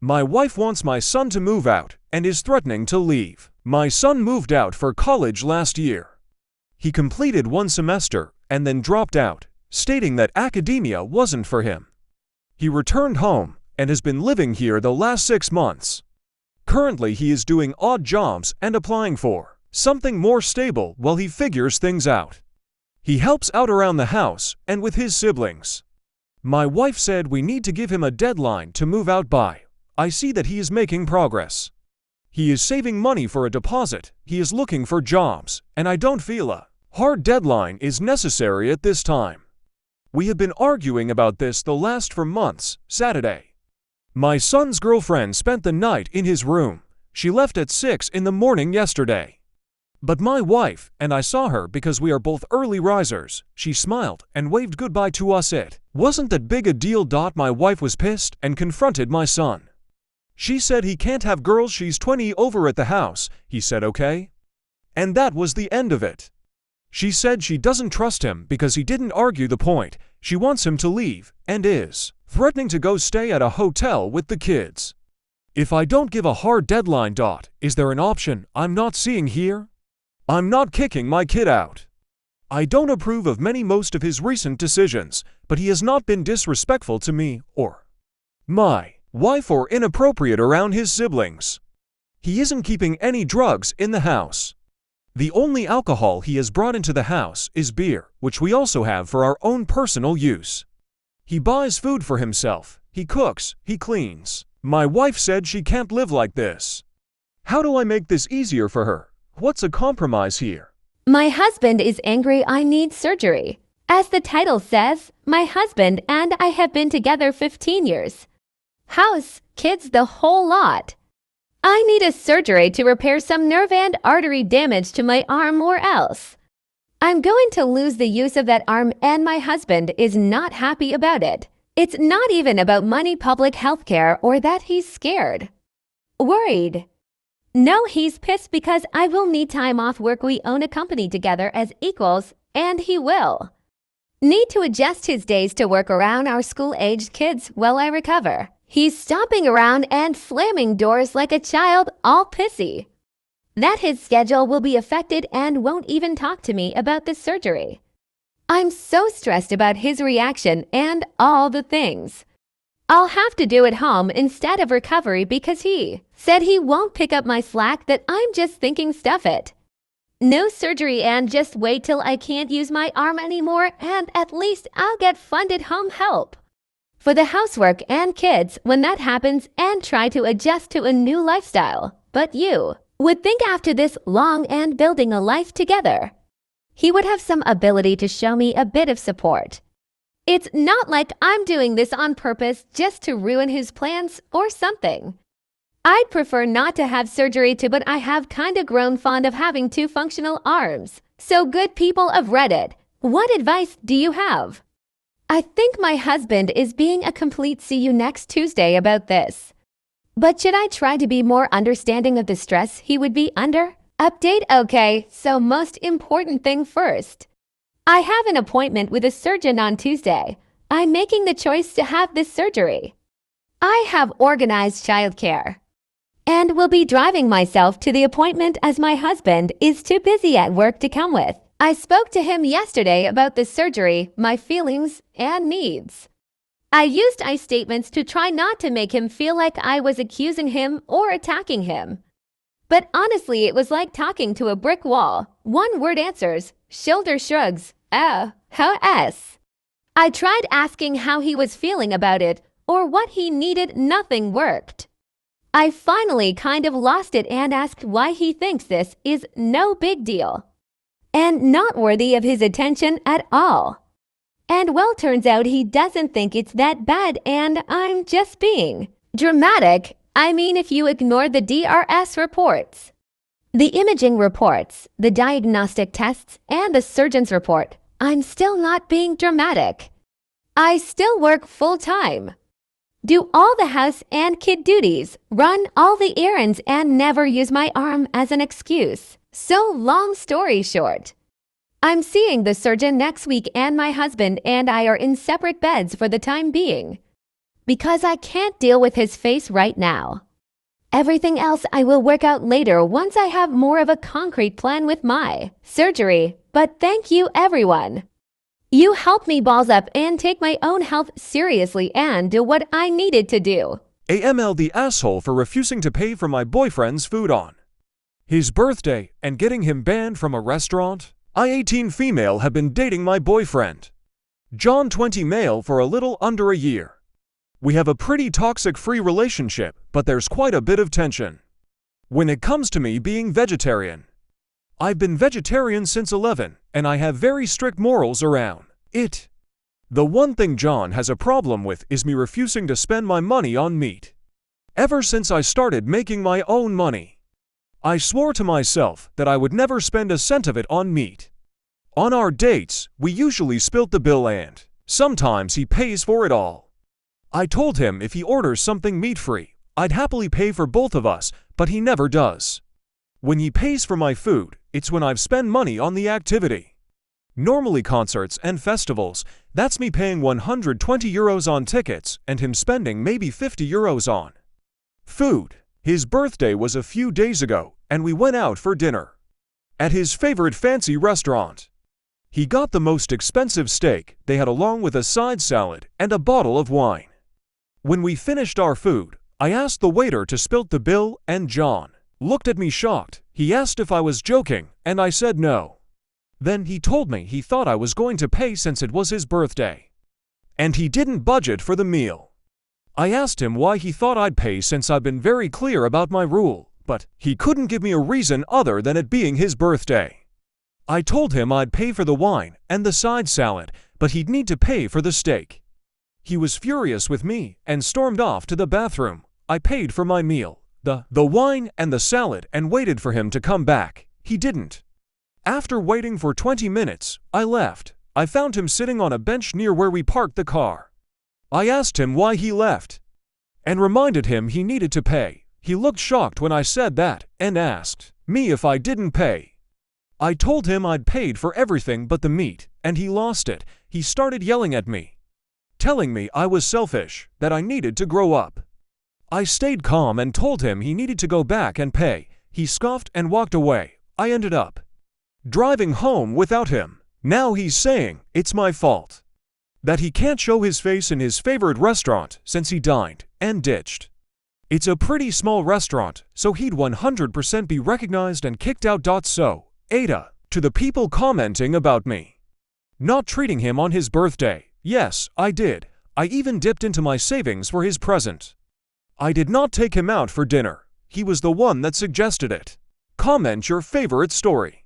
My wife wants my son to move out and is threatening to leave. My son moved out for college last year. He completed one semester and then dropped out, stating that academia wasn't for him. He returned home and has been living here the last 6 months. Currently, he is doing odd jobs and applying for something more stable while he figures things out. He helps out around the house and with his siblings. My wife said we need to give him a deadline to move out by. I see that he is making progress. He is saving money for a deposit, he is looking for jobs, and I don't feel a hard deadline is necessary at this time. We have been arguing about this the last for months. Saturday, my son's girlfriend spent the night in his room. She left at 6 in the morning yesterday. But my wife and I saw her because we are both early risers. She smiled and waved goodbye to us. It wasn't that big a deal. My wife was pissed and confronted my son. She said he can't have girls, she's 20 over at the house. He said okay. And that was the end of it. She said she doesn't trust him because he didn't argue the point. She wants him to leave and is threatening to go stay at a hotel with the kids. If I don't give a hard deadline. Is there an option I'm not seeing here? I'm not kicking my kid out. I don't approve of most of his recent decisions, but he has not been disrespectful to me or my wife or inappropriate around his siblings. He isn't keeping any drugs in the house. The only alcohol he has brought into the house is beer, which we also have for our own personal use. He buys food for himself, he cooks, he cleans. My wife said she can't live like this. How do I make this easier for her? What's a compromise here? My husband is angry I need surgery. As the title says, my husband and I have been together 15 years. House, kids, the whole lot. I need a surgery to repair some nerve and artery damage to my arm or else I'm going to lose the use of that arm, and my husband is not happy about it. It's not even about money, public health care, or that he's scared. Worried. No, he's pissed because I will need time off work. We own a company together as equals, and he will need to adjust his days to work around our school-aged kids while I recover. He's stomping around and slamming doors like a child, all pissy that his schedule will be affected and won't even talk to me about this surgery. I'm so stressed about his reaction and all the things I'll have to do at home instead of recovery because he said he won't pick up my slack, that I'm just thinking stuff it. No surgery and just wait till I can't use my arm anymore, and at least I'll get funded home help for the housework and kids when that happens, and try to adjust to a new lifestyle. But you would think after this long and building a life together, he would have some ability to show me a bit of support. It's not like I'm doing this on purpose just to ruin his plans or something. I'd prefer not to have surgery too, but I have kinda grown fond of having 2 functional arms. So good people of Reddit, what advice do you have? I think my husband is being a complete see you next Tuesday about this. But should I try to be more understanding of the stress he would be under? Update. Okay, so most important thing first. I have an appointment with a surgeon on Tuesday. I'm making the choice to have this surgery. I have organized childcare and will be driving myself to the appointment as my husband is too busy at work to come with. I spoke to him yesterday about the surgery, my feelings and needs. I used I statements to try not to make him feel like I was accusing him or attacking him. But honestly, it was like talking to a brick wall. One word answers, shoulder shrugs, how s. I tried asking how he was feeling about it or what he needed, nothing worked. I finally kind of lost it and asked why he thinks this is no big deal and not worthy of his attention at all. And well, turns out he doesn't think it's that bad, and I'm just being dramatic. I mean, if you ignore the DRS reports, the imaging reports, the diagnostic tests, and the surgeon's report, I'm still not being dramatic. I still work full-time, do all the house and kid duties, run all the errands, and never use my arm as an excuse. So long story short, I'm seeing the surgeon next week, and my husband and I are in separate beds for the time being. because I can't deal with his face right now. Everything else I will work out later once I have more of a concrete plan with my surgery. But thank you, everyone. You helped me balls up and take my own health seriously and do what I needed to do. AML the asshole for refusing to pay for my boyfriend's food on his birthday and getting him banned from a restaurant. I 18 female have been dating my boyfriend. John 20 male for a little under a year. We have a pretty toxic-free relationship, but there's quite a bit of tension when it comes to me being vegetarian. I've been vegetarian since 11, and I have very strict morals around it. The one thing John has a problem with is me refusing to spend my money on meat. Ever since I started making my own money, I swore to myself that I would never spend a cent of it on meat. On our dates, we usually split the bill and sometimes he pays for it all. I told him if he orders something meat-free, I'd happily pay for both of us, but he never does. When he pays for my food, it's when I've spent money on the activity. Normally concerts and festivals, that's me paying 120 euros on tickets and him spending maybe 50 euros on food. His birthday was a few days ago, and we went out for dinner at his favorite fancy restaurant. He got the most expensive steak they had along with a side salad and a bottle of wine. When we finished our food, I asked the waiter to split the bill and John looked at me shocked. He asked if I was joking, and I said no. Then he told me he thought I was going to pay since it was his birthday, and he didn't budget for the meal. I asked him why he thought I'd pay since I've been very clear about my rule, but he couldn't give me a reason other than it being his birthday. I told him I'd pay for the wine and the side salad, but he'd need to pay for the steak. He was furious with me and stormed off to the bathroom. I paid for my meal, the wine and the salad, and waited for him to come back. He didn't. After waiting for 20 minutes, I left. I found him sitting on a bench near where we parked the car. I asked him why he left and reminded him he needed to pay. He looked shocked when I said that and asked me if I didn't pay. I told him I'd paid for everything but the meat, and he lost it. He started yelling at me, telling me I was selfish, that I needed to grow up. I stayed calm and told him he needed to go back and pay. He scoffed and walked away. I ended up driving home without him. Now he's saying it's my fault, that he can't show his face in his favorite restaurant since he dined and ditched. It's a pretty small restaurant, so he'd 100% be recognized and kicked out. So, AITA, to the people commenting about me not treating him on his birthday. Yes, I did. I even dipped into my savings for his present. I did not take him out for dinner. He was the one that suggested it. Comment your favorite story.